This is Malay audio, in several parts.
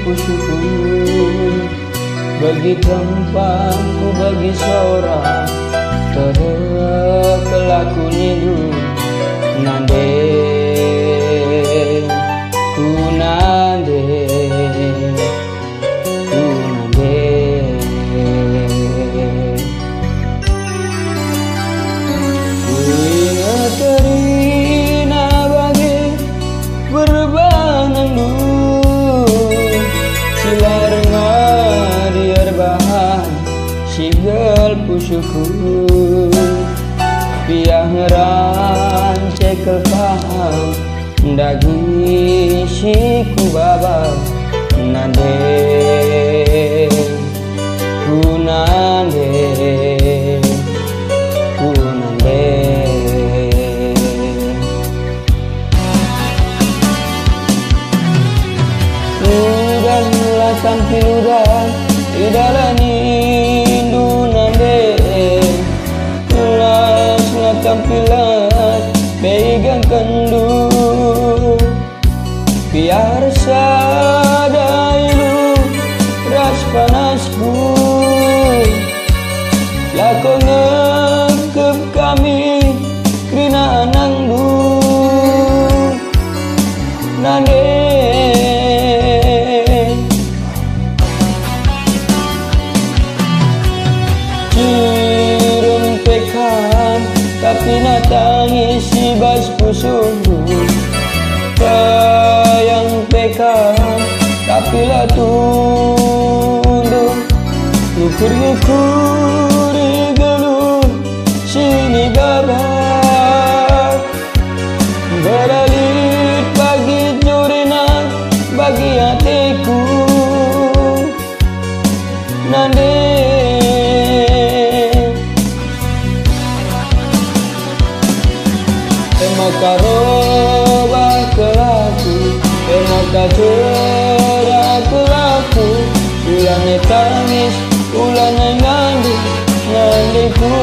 pusuku, bagi tempatku bagi seorang terkelaku nidu nande ku nande ku nande ku ingat terina bagi berbanandu silar ngadiar bahan sigal pusuku piah ngeran cekel paham daging siku baba nande ku nande ku nande udahlah tampil udah idalani indu nande kelaslah tampilan pegang kendu biar sadailu ras panasku lako ngekep kami krina anangdu nande cirem pekan tapi natangis si bas pusuku sayang pekan tapi lah tunduk ngukur-ngukuri geluh sini babat beralit bagi jorena bagi hatiku nande karoba kelaku maka cerah kelaku ulane tangis ulane ngandi ngandiku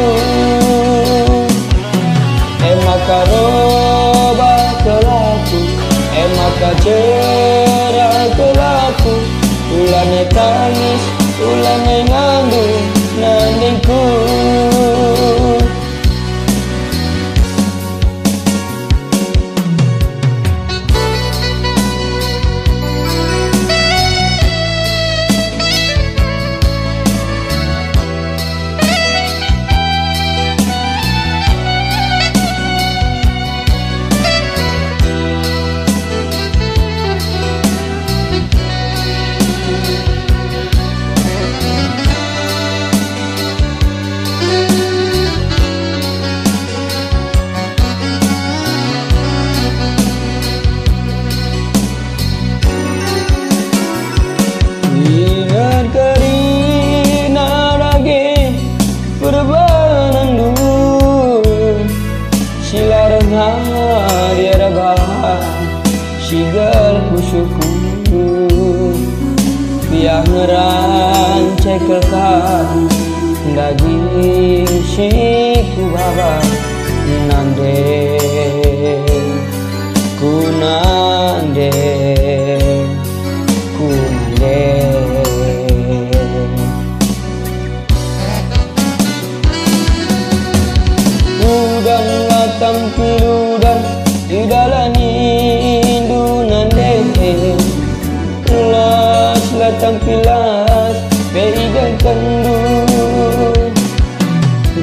maka roba kelaku maka cerah kelaku ulane tangis ulane ngandi ngandiku dia bahan sigal pusuku piah ngeran cekelkan daging siku baba nande ku nande ku nande udahlah tampil udah idalani indu nande kelaslah tampilas pegang kendu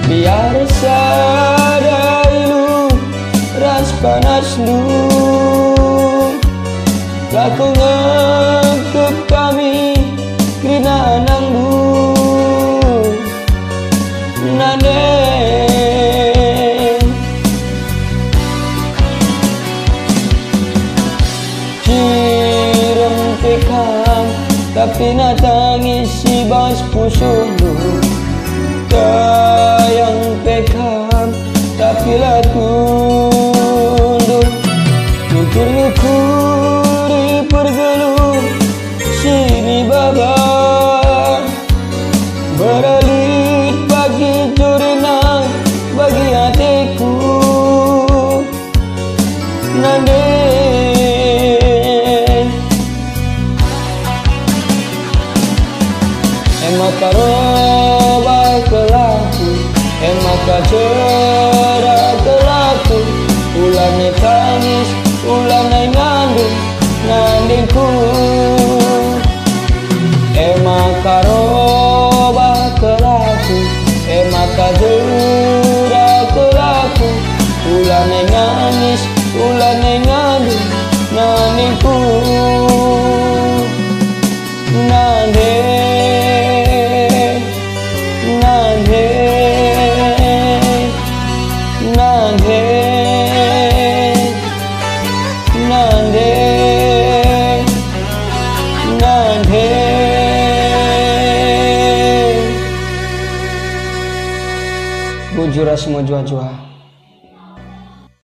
biar sadailu ras panas lu laku ngekep kami krina anangdu nande tapi natangis si bas pusuku sayang pekan tapi lah tunduk ngukur-ngukuri pergeluh sini baba beralit bagi jorena bagi hatiku nande Nane tangis ulah nai ngandung ngandingku. Emang karoba kelaku, emang kajura kelaku. Ulah nai nangis, ulah nai ngandung ngandingku. Nande, nande, nande, nande, nande. Bujura semua jua-jua.